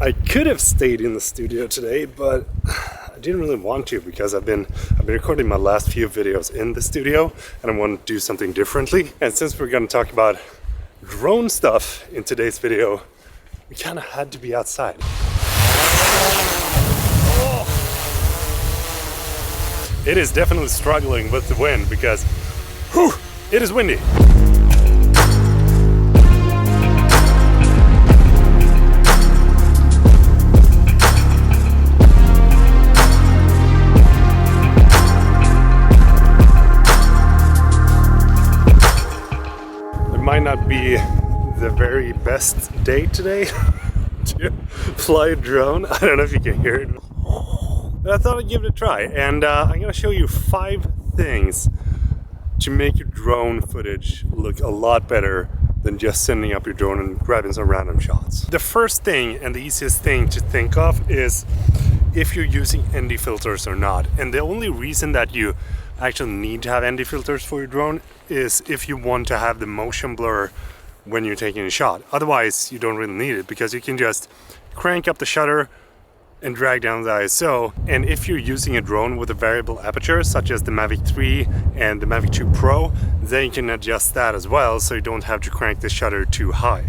I could have stayed in the studio today, but I didn't really want to because I've been recording my last few videos in the studio and I want to do something differently. And since we're going to talk about drone stuff in today's video, we kind of had to be outside. Oh. It is definitely struggling with the wind because it is windy. Might not be the very best day today to fly a drone. I don't know if you can hear it, but I thought I'd give it a try. And I'm gonna show you 5 things to make your drone footage look a lot better than just sending up your drone and grabbing some random shots. The first thing and the easiest thing to think of is if you're using ND filters or not. And the only reason that you actually need to have ND filters for your drone is if you want to have the motion blur when you're taking a shot. Otherwise, you don't really need it because you can just crank up the shutter and drag down the ISO. And if you're using a drone with a variable aperture, such as the Mavic 3 and the Mavic 2 Pro, then you can adjust that as well, so you don't have to crank the shutter too high.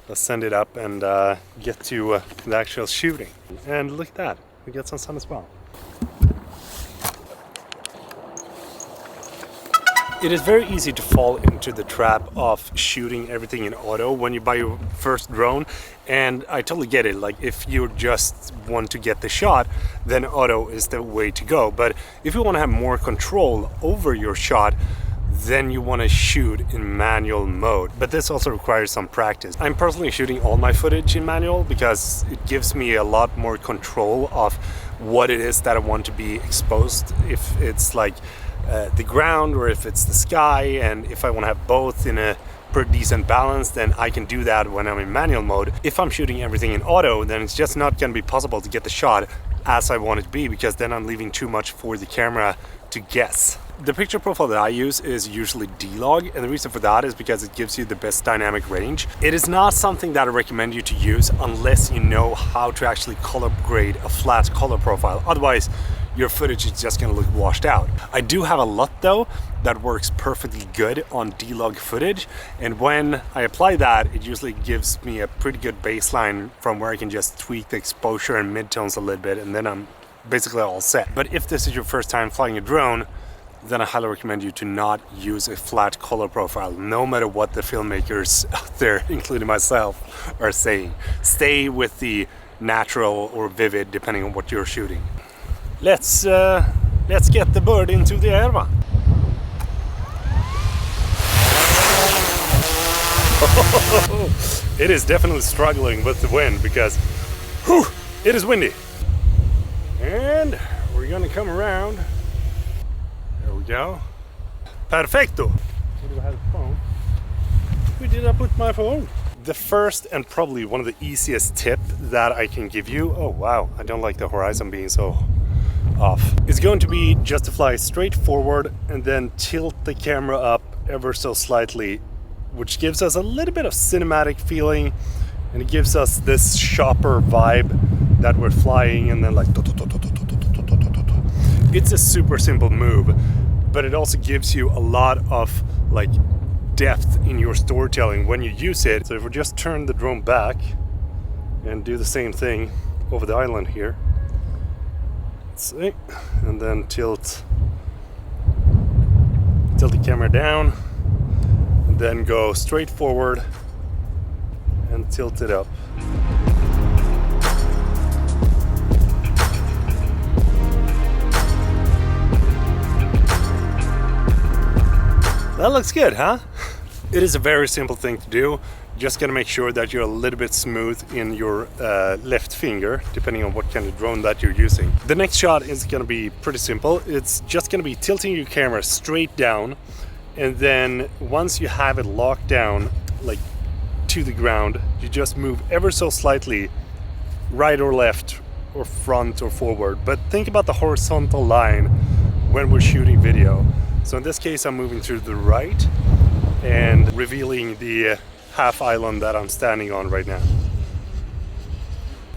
Let's send it up and get to the actual shooting. And look at that, we get some sun as well. It is very easy to fall into the trap of shooting everything in auto when you buy your first drone, and I totally get it. Like, if you just want to get the shot, then auto is the way to go. But if you want to have more control over your shot, then you want to shoot in manual mode. But this also requires some practice. I'm personally shooting all my footage in manual because it gives me a lot more control of what it is that I want to be exposed. If it's like the ground or if it's the sky, and if I want to have both in a pretty decent balance, then I can do that when I'm in manual mode. If I'm shooting everything in auto, then it's just not going to be possible to get the shot as I want it to be, because then I'm leaving too much for the camera to guess. The picture profile that I use is usually D-Log, and the reason for that is because it gives you the best dynamic range. It is not something that I recommend you to use unless you know how to actually color grade a flat color profile. Otherwise, your footage is just going to look washed out. I do have a LUT though that works perfectly good on D-Log footage, and when I apply that, it usually gives me a pretty good baseline from where I can just tweak the exposure and midtones a little bit, and then I'm basically all set. But if this is your first time flying a drone, then I highly recommend you to not use a flat color profile, no matter what the filmmakers out there, including myself, are saying. Stay with the natural or vivid, depending on what you're shooting. Let's get the bird into the air, va? It is definitely struggling with the wind because it is windy. And we're gonna come around. There we go. Perfecto. Where do I have the phone? Where did I put my phone? The first and probably one of the easiest tip that I can give you, oh wow, I don't like the horizon being so off, is going to be just to fly straight forward and then tilt the camera up ever so slightly, which gives us a little bit of cinematic feeling, and it gives us this sharper vibe that we're flying, and then like it's a super simple move, but it also gives you a lot of like depth in your storytelling when you use it. So if we just turn the drone back and do the same thing over the island here, let's see, and then tilt the camera down, and then go straight forward and tilt it up. That looks good, huh? It is a very simple thing to do. Just gotta make sure that you're a little bit smooth in your left finger, depending on what kind of drone that you're using. The next shot is gonna be pretty simple. It's just gonna be tilting your camera straight down, and then once you have it locked down, like to the ground, you just move ever so slightly, right or left, or front or forward. But think about the horizontal line when we're shooting video. So in this case, I'm moving to the right and revealing the half island that I'm standing on right now.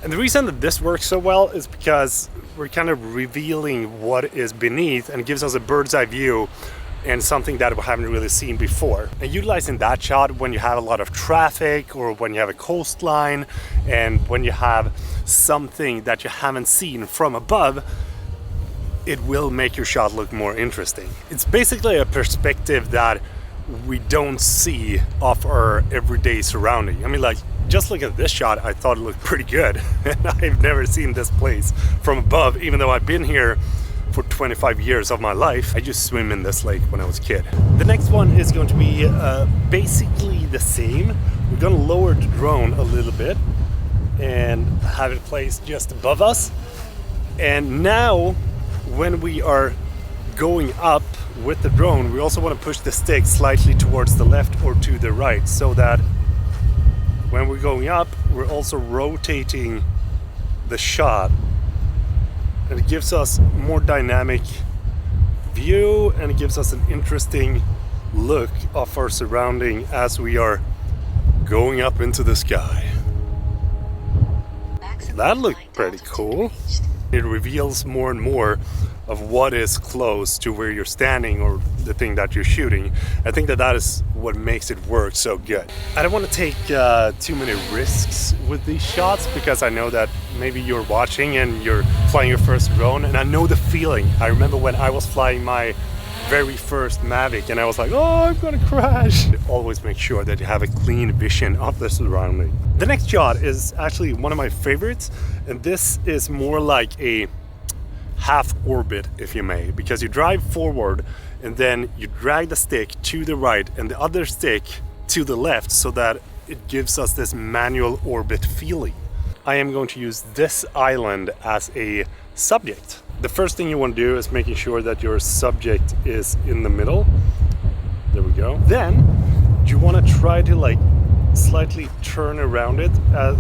And the reason that this works so well is because we're kind of revealing what is beneath, and it gives us a bird's eye view and something that we haven't really seen before. And utilizing that shot when you have a lot of traffic, or when you have a coastline, and when you have something that you haven't seen from above, it will make your shot look more interesting. It's basically a perspective that we don't see off our everyday surrounding. I mean, like, just look at this shot, I thought it looked pretty good. And I've never seen this place from above, even though I've been here for 25 years of my life. I just swim in this lake when I was a kid. The next one is going to be basically the same. We're gonna lower the drone a little bit and have it placed just above us. And now, when we are going up with the drone, we also want to push the stick slightly towards the left or to the right, so that when we're going up, we're also rotating the shot, and it gives us more dynamic view, and it gives us an interesting look of our surrounding as we are going up into the sky. That looked pretty cool. It reveals more and more of what is close to where you're standing or the thing that you're shooting. I think that that is what makes it work so good. I don't want to take too many risks with these shots, because I know that maybe you're watching and you're flying your first drone, and I know the feeling. I remember when I was flying my very first Mavic and I was like, oh, I'm gonna crash. Always make sure that you have a clean vision of the surrounding. The next shot is actually one of my favorites, and this is more like a half orbit, if you may, because you drive forward and then you drag the stick to the right and the other stick to the left, so that it gives us this manual orbit feeling. I am going to use this island as a subject. The first thing you want to do is making sure that your subject is in the middle. There we go. Then you want to try to like slightly turn around it at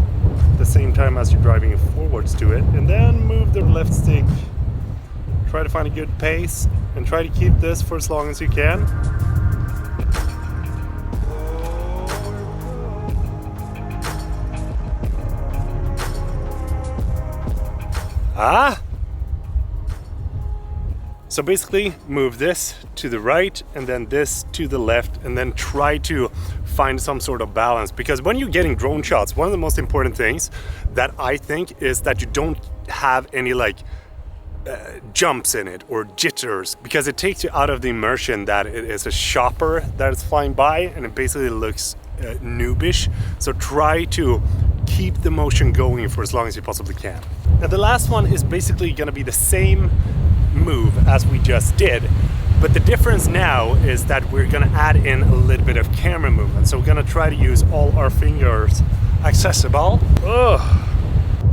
the same time as you're driving it forwards to it, and then move the left stick. Try to find a good pace and try to keep this for as long as you can. So basically move this to the right and then this to the left, and then try to find some sort of balance, because when you're getting drone shots, one of the most important things that I think is that you don't have any like jumps in it or jitters, because it takes you out of the immersion that it is a chopper that is flying by and it basically looks noobish. So try to keep the motion going for as long as you possibly can. Now the last one is basically going to be the same move as we just did, but the difference now is that we're going to add in a little bit of camera movement. So we're going to try to use all our fingers accessible.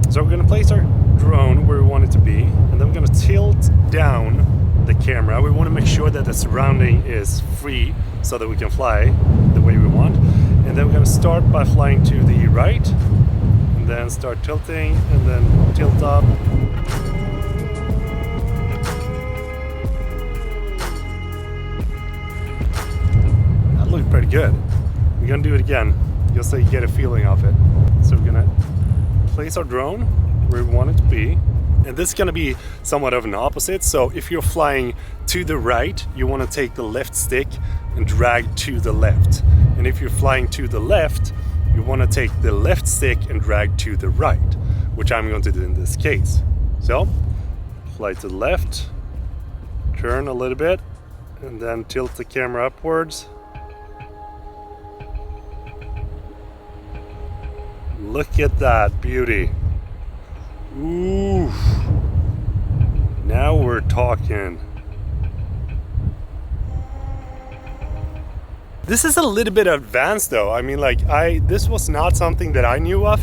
So we're going to place our drone where we want it to be, and then we're going to tilt down the camera. We want to make sure that the surrounding is free so that we can fly the way we want. And then we're going to start by flying to the right, and then start tilting, and then tilt up. That looked pretty good. We're going to do it again, just so you get a feeling of it. So we're going to place our drone where we want it to be, and this is going to be somewhat of an opposite. So if you're flying to the right, you want to take the left stick and drag to the left, and if you're flying to the left, you want to take the left stick and drag to the right, which I'm going to do in this case. So fly to the left, turn a little bit, and then tilt the camera upwards. Look at that beauty. Ooh, now we're talking. This is a little bit advanced though. I mean, like, this was not something that I knew of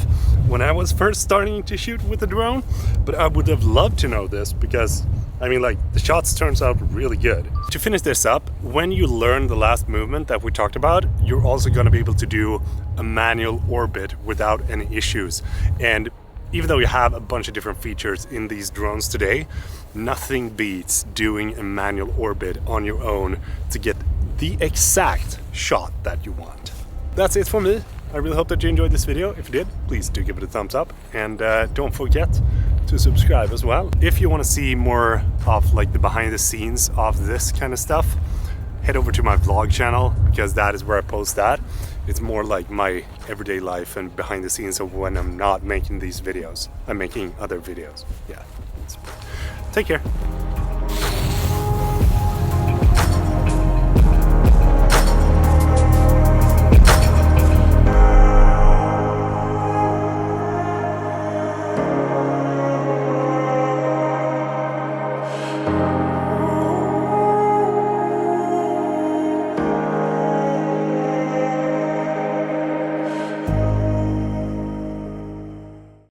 when I was first starting to shoot with a drone, but I would have loved to know this, because I mean, like, the shots turns out really good. To finish this up, when you learn the last movement that we talked about, you're also going to be able to do a manual orbit without any issues. And even though you have a bunch of different features in these drones today, nothing beats doing a manual orbit on your own to get the exact shot that you want. That's it for me. I really hope that you enjoyed this video. If you did, please do give it a thumbs up, and don't forget to subscribe as well. If you want to see more of like the behind the scenes of this kind of stuff, head over to my vlog channel, because that is where I post that. It's more like my everyday life and behind the scenes of when I'm not making these videos. I'm making other videos. Yeah. Take care.